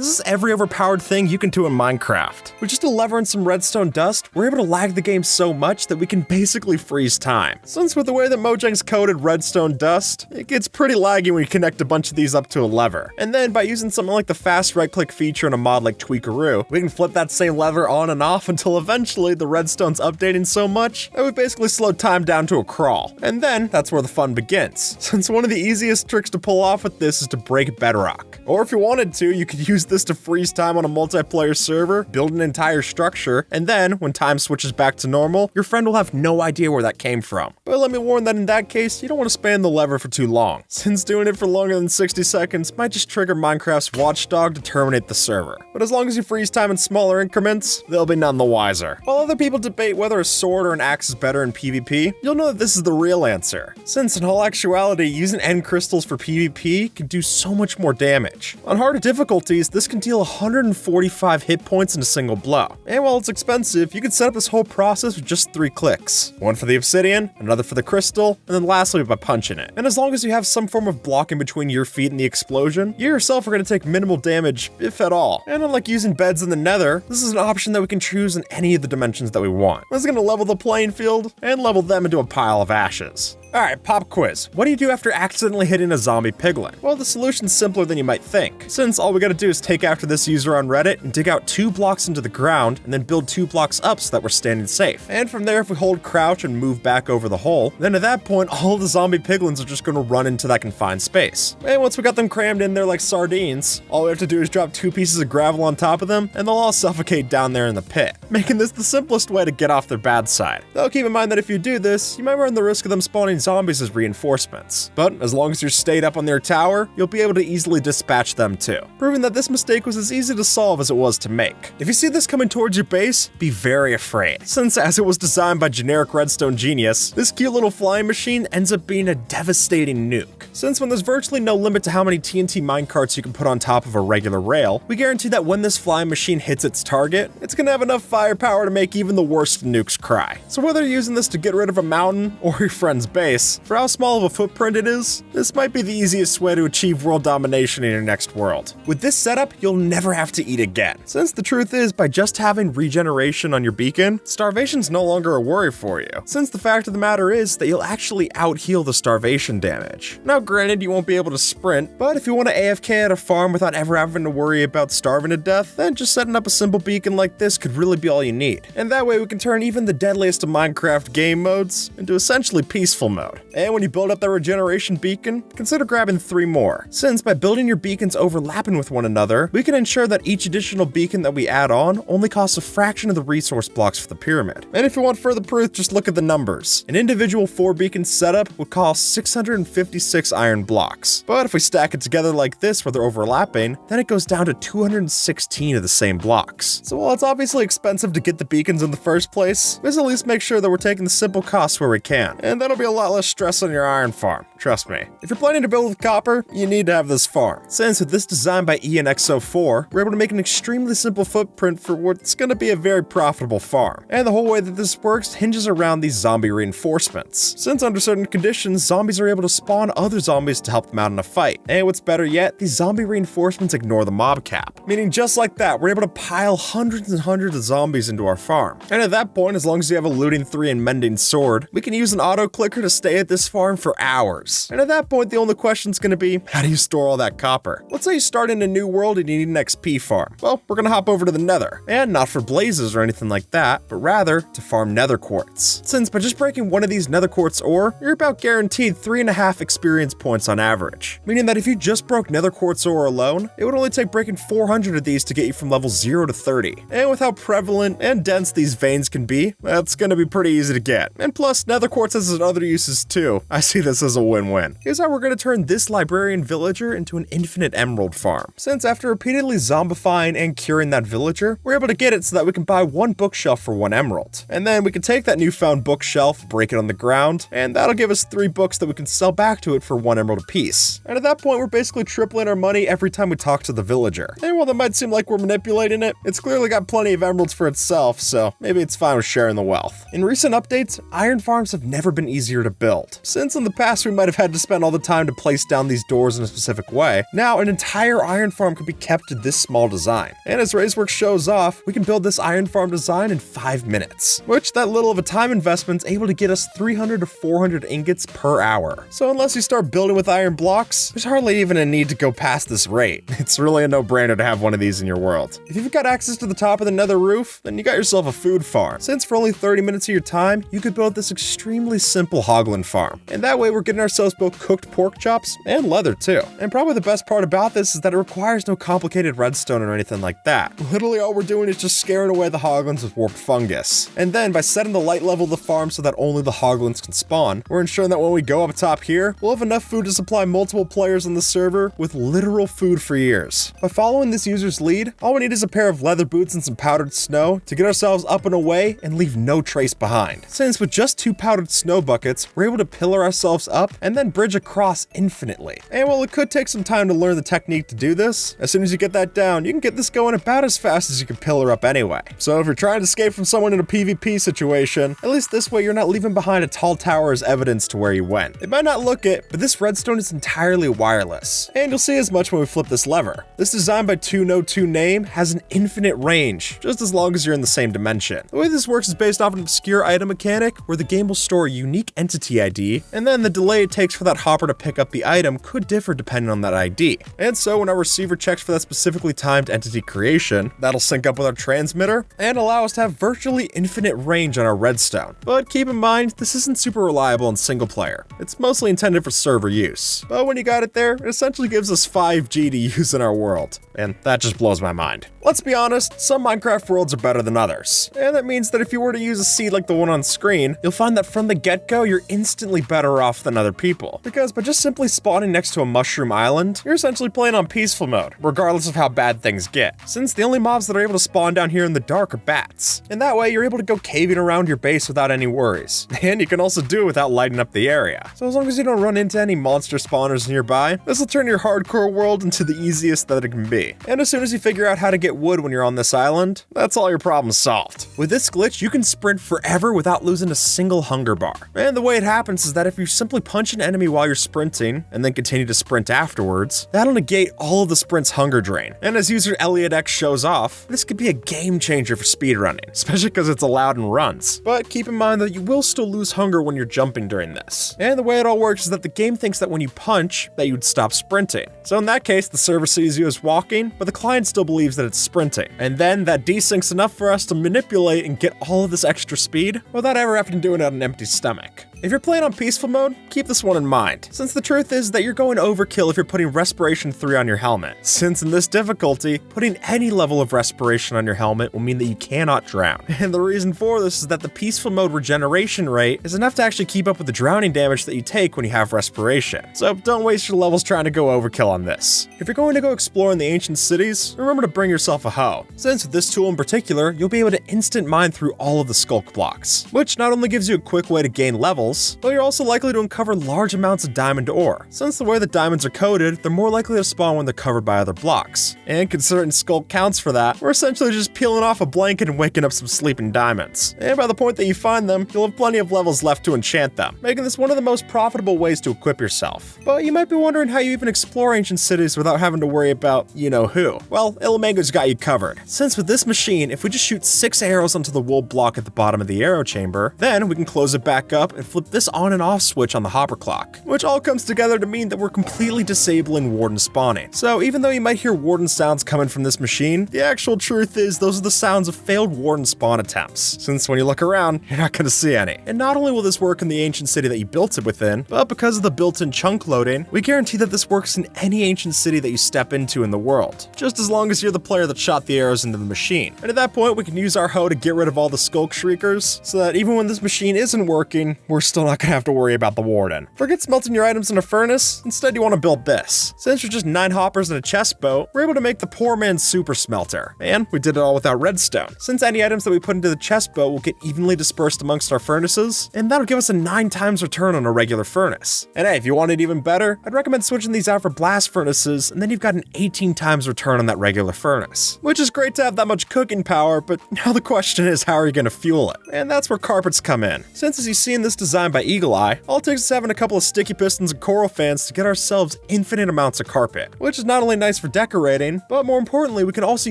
This is every overpowered thing you can do in Minecraft. With just a lever and some redstone dust, we're able to lag the game so much that we can basically freeze time. Since with the way that Mojang's coded redstone dust, it gets pretty laggy when you connect a bunch of these up to a lever. And then by using something like the fast right-click feature in a mod like Tweakaroo, we can flip that same lever on and off until eventually the redstone's updating so much that we basically slow time down to a crawl. And then that's where the fun begins, since one of the easiest tricks to pull off with this is to break bedrock. Or if you wanted to, you could use this to freeze time on a multiplayer server, build an entire structure, and then, when time switches back to normal, your friend will have no idea where that came from. But let me warn that in that case, you don't want to span the lever for too long, since doing it for longer than 60 seconds might just trigger Minecraft's watchdog to terminate the server. But as long as you freeze time in smaller increments, they'll be none the wiser. While other people debate whether a sword or an axe is better in PvP, you'll know that this is the real answer, since in all actuality, using end crystals for PvP can do so much more damage. On harder difficulties, this can deal 145 hit points in a single blow. And while it's expensive, you can set up this whole process with just 3 clicks. One for the obsidian, another for the crystal, and then lastly by punching it. And as long as you have some form of block in between your feet and the explosion, you yourself are going to take minimal damage, if at all. And unlike using beds in the nether, this is an option that we can choose in any of the dimensions that we want. This is going to level the playing field and level them into a pile of ashes. Alright, pop quiz. What do you do after accidentally hitting a zombie piglin? Well, the solution's simpler than you might think, since all we gotta do is take after this user on Reddit and dig out 2 blocks into the ground and then build 2 blocks up so that we're standing safe. And from there, if we hold crouch and move back over the hole, then at that point, all of the zombie piglins are just gonna run into that confined space. And once we got them crammed in there like sardines, all we have to do is drop 2 pieces of gravel on top of them, and they'll all suffocate down there in the pit, making this the simplest way to get off their bad side. Though keep in mind that if you do this, you might run the risk of them spawning zombies as reinforcements. But as long as you're stayed up on their tower, you'll be able to easily dispatch them too, proving that this mistake was as easy to solve as it was to make. If you see this coming towards your base, be very afraid, since as it was designed by generic redstone genius, this cute little flying machine ends up being a devastating nuke. Since when there's virtually no limit to how many TNT minecarts you can put on top of a regular rail, we guarantee that when this flying machine hits its target, it's gonna have enough firepower to make even the worst nukes cry. So whether you're using this to get rid of a mountain or your friend's base, for how small of a footprint it is, this might be the easiest way to achieve world domination in your next world. With this setup, you'll never have to eat again, since the truth is, by just having regeneration on your beacon, starvation's no longer a worry for you, since the fact of the matter is that you'll actually out-heal the starvation damage. Now granted, you won't be able to sprint, but if you want to AFK at a farm without ever having to worry about starving to death, then just setting up a simple beacon like this could really be all you need. And that way we can turn even the deadliest of Minecraft game modes into essentially peaceful mode. And when you build up that regeneration beacon, consider grabbing 3 more, since by building your beacons overlapping with one another, we can ensure that each additional beacon that we add on only costs a fraction of the resource blocks for the pyramid. And if you want further proof, just look at the numbers. An individual 4 beacon setup would cost 656 iron blocks, but if we stack it together like this where they're overlapping, then it goes down to 216 of the same blocks. So while it's obviously expensive to get the beacons in the first place, let's at least make sure that we're taking the simple costs where we can, and that'll be a lot less stress on your iron farm, trust me. If you're planning to build with copper, you need to have this farm, since with this design by ENXO4, we're able to make an extremely simple footprint for what's going to be a very profitable farm. And the whole way that this works hinges around these zombie reinforcements, since under certain conditions, zombies are able to spawn other zombies to help them out in a fight. And what's better yet, these zombie reinforcements ignore the mob cap, meaning just like that, we're able to pile hundreds and hundreds of zombies into our farm. And at that point, as long as you have a looting 3 and mending sword, we can use an auto clicker to stay at this farm for hours. And at that point, the only question's gonna be, how do you store all that copper? Let's say you start in a new world and you need an XP farm. Well, we're gonna hop over to the nether, and not for blazes or anything like that, but rather to farm nether quartz. Since by just breaking one of these nether quartz ore, you're about guaranteed 3.5 experience points on average, meaning that if you just broke nether quartz ore alone, it would only take breaking 400 of these to get you from level 0 to 30. And with how prevalent and dense these veins can be, that's gonna be pretty easy to get. And plus, nether quartz has other uses too. I see this as a win-win. Here's how we're gonna turn this librarian villager into an infinite emerald farm, since after repeatedly zombifying and curing that villager, we're able to get it so that we can buy 1 bookshelf for 1 emerald. And then we can take that newfound bookshelf, break it on the ground, and that'll give us 3 books that we can sell back to it for 1 emerald apiece. And at that point, we're basically tripling our money every time we talk to the villager. And while that might seem like we're manipulating it, it's clearly got plenty of emeralds for itself, so maybe it's fine with sharing the wealth. In recent updates, iron farms have never been easier to to build. Since in the past we might have had to spend all the time to place down these doors in a specific way, now an entire iron farm could be kept to this small design. And as Razeworks shows off, we can build this iron farm design in 5 minutes, which that little of a time investment is able to get us 300 to 400 ingots per hour. So unless you start building with iron blocks, there's hardly even a need to go past this rate. It's really a no-brainer to have one of these in your world. If you've got access to the top of the nether roof, then you got yourself a food farm. Since for only 30 minutes of your time, you could build this extremely simple hoglin farm. And that way we're getting ourselves both cooked pork chops and leather too. And probably the best part about this is that it requires no complicated redstone or anything like that. Literally all we're doing is just scaring away the hoglins with warped fungus. And then by setting the light level of the farm so that only the hoglins can spawn, we're ensuring that when we go up top here, we'll have enough food to supply multiple players on the server with literal food for years. By following this user's lead, all we need is a pair of leather boots and some powdered snow to get ourselves up and away and leave no trace behind. Since with just 2 powdered snow buckets, we're able to pillar ourselves up and then bridge across infinitely. And while it could take some time to learn the technique to do this, as soon as you get that down, you can get this going about as fast as you can pillar up anyway. So if you're trying to escape from someone in a PvP situation, at least this way you're not leaving behind a tall tower as evidence to where you went. It might not look it, but this redstone is entirely wireless. And you'll see as much when we flip this lever. This design by 2No2Name has an infinite range, just as long as you're in the same dimension. The way this works is based off an obscure item mechanic where the game will store a unique entity ID, and then the delay it takes for that hopper to pick up the item could differ depending on that ID. And so when our receiver checks for that specifically timed entity creation, that'll sync up with our transmitter and allow us to have virtually infinite range on our redstone. But keep in mind, this isn't super reliable in single player. It's mostly intended for server use. But when you got it there, it essentially gives us 5G to use in our world. And that just blows my mind. Let's be honest, some Minecraft worlds are better than others. And that means that if you were to use a seed like the one on screen, you'll find that from the get-go, you're instantly better off than other people. Because by just simply spawning next to a mushroom island, you're essentially playing on peaceful mode, regardless of how bad things get. Since the only mobs that are able to spawn down here in the dark are bats. And that way, you're able to go caving around your base without any worries. And you can also do it without lighting up the area. So as long as you don't run into any monster spawners nearby, this will turn your hardcore world into the easiest that it can be. And as soon as you figure out how to get wood when you're on this island, that's all your problems solved. With this glitch, you can sprint forever without losing a single hunger bar. And the way it happens is that if you simply punch an enemy while you're sprinting, and then continue to sprint afterwards, that'll negate all of the sprint's hunger drain. And as user ElliotX shows off, this could be a game changer for speedrunning, especially because it's allowed in runs. But keep in mind that you will still lose hunger when you're jumping during this. And the way it all works is that the game thinks that when you punch, that you'd stop sprinting. So in that case, the server sees you as walking, but the client still believes that it's sprinting. And then that desyncs enough for us to manipulate and get all of this extra speed without ever having to do it on an empty stomach. If you're playing on peaceful mode, keep this one in mind, since the truth is that you're going overkill if you're putting respiration 3 on your helmet, since in this difficulty, putting any level of respiration on your helmet will mean that you cannot drown. And the reason for this is that the peaceful mode regeneration rate is enough to actually keep up with the drowning damage that you take when you have respiration. So don't waste your levels trying to go overkill on this. If you're going to go explore in the ancient cities, remember to bring yourself a hoe, since with this tool in particular, you'll be able to instant mine through all of the sculk blocks, which not only gives you a quick way to gain levels, but you're also likely to uncover large amounts of diamond ore. Since the way that diamonds are coated, they're more likely to spawn when they're covered by other blocks. And considering sculk counts for that, we're essentially just peeling off a blanket and waking up some sleeping diamonds. And by the point that you find them, you'll have plenty of levels left to enchant them, making this one of the most profitable ways to equip yourself. But you might be wondering how you even explore ancient cities without having to worry about you-know-who. Well, Ilamango's got you covered. Since with this machine, if we just shoot 6 arrows onto the wool block at the bottom of the arrow chamber, then we can close it back up and flip this on and off switch on the hopper clock, which all comes together to mean that we're completely disabling warden spawning. So even though you might hear warden sounds coming from this machine, the actual truth is those are the sounds of failed warden spawn attempts, since when you look around, you're not going to see any. And not only will this work in the ancient city that you built it within, but because of the built-in chunk loading, we guarantee that this works in any ancient city that you step into in the world, just as long as you're the player that shot the arrows into the machine. And at that point, we can use our hoe to get rid of all the skulk shriekers, so that even when this machine isn't working, we're still not going to have to worry about the warden. Forget smelting your items in a furnace, instead you want to build this. Since you're just 9 hoppers and a chest boat, we're able to make the poor man's super smelter. And we did it all without redstone, since any items that we put into the chest boat will get evenly dispersed amongst our furnaces, and that'll give us a 9 times return on a regular furnace. And hey, if you want it even better, I'd recommend switching these out for blast furnaces, and then you've got an 18 times return on that regular furnace. Which is great to have that much cooking power, but now the question is, how are you going to fuel it? And that's where carpets come in. Since as you see in this design designed by Eagle Eye, all it takes is having a couple of sticky pistons and coral fans to get ourselves infinite amounts of carpet, which is not only nice for decorating, but more importantly, we can also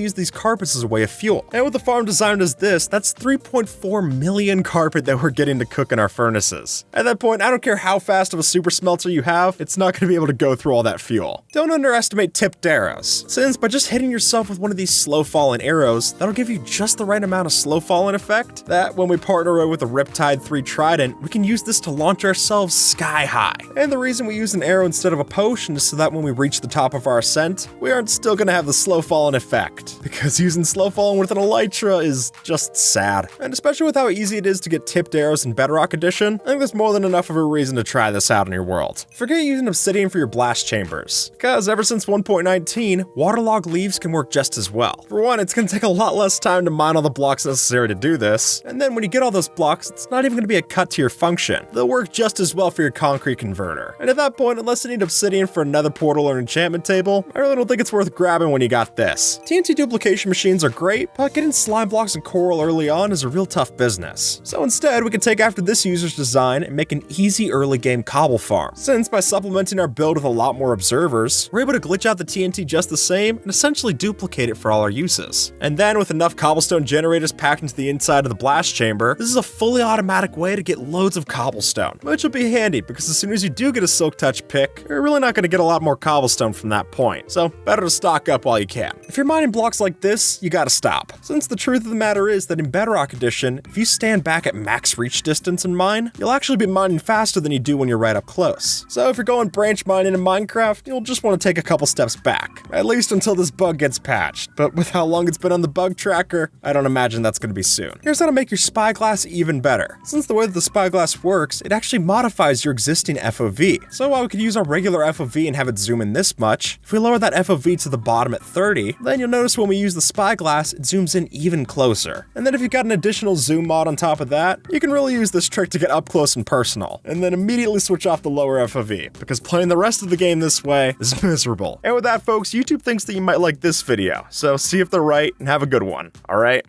use these carpets as a way of fuel. And with a farm designed as this, that's 3.4 million carpet that we're getting to cook in our furnaces. At that point, I don't care how fast of a super smelter you have, it's not going to be able to go through all that fuel. Don't underestimate tipped arrows, since by just hitting yourself with one of these slow falling arrows, that'll give you just the right amount of slow falling effect that when we partner with a Riptide 3 Trident, we can use this to launch ourselves sky high. And the reason we use an arrow instead of a potion is so that when we reach the top of our ascent, we aren't still going to have the slow falling effect, because using slow falling with an elytra is just sad. And especially with how easy it is to get tipped arrows in Bedrock Edition, I think there's more than enough of a reason to try this out in your world. Forget using obsidian for your blast chambers, because ever since 1.19, waterlogged leaves can work just as well. For one, it's going to take a lot less time to mine all the blocks necessary to do this, and then when you get all those blocks, it's not even going to be a cut to your function. They'll work just as well for your concrete converter. And at that point, unless you need obsidian for another portal or enchantment table, I really don't think it's worth grabbing when you got this. TNT duplication machines are great, but getting slime blocks and coral early on is a real tough business. So instead, we can take after this user's design and make an easy early game cobble farm. Since by supplementing our build with a lot more observers, we're able to glitch out the TNT just the same and essentially duplicate it for all our uses. And then with enough cobblestone generators packed into the inside of the blast chamber, this is a fully automatic way to get loads of cobblestone, which will be handy because as soon as you do get a silk touch pick, you're really not going to get a lot more cobblestone from that point, so better to stock up while you can. If you're mining blocks like this, you gotta stop, since the truth of the matter is that in Bedrock Edition, if you stand back at max reach distance and mine, you'll actually be mining faster than you do when you're right up close. So if you're going branch mining in Minecraft, you'll just want to take a couple steps back, at least until this bug gets patched, but with how long it's been on the bug tracker, I don't imagine that's going to be soon. Here's how to make your spyglass even better. Since the way that the spyglass works, it actually modifies your existing FOV. So while we could use our regular FOV and have it zoom in this much, if we lower that FOV to the bottom at 30, then you'll notice when we use the spyglass, it zooms in even closer. And then if you've got an additional zoom mod on top of that, you can really use this trick to get up close and personal, and then immediately switch off the lower FOV, because playing the rest of the game this way is miserable. And with that, folks, YouTube thinks that you might like this video, so see if they're right and have a good one, alright?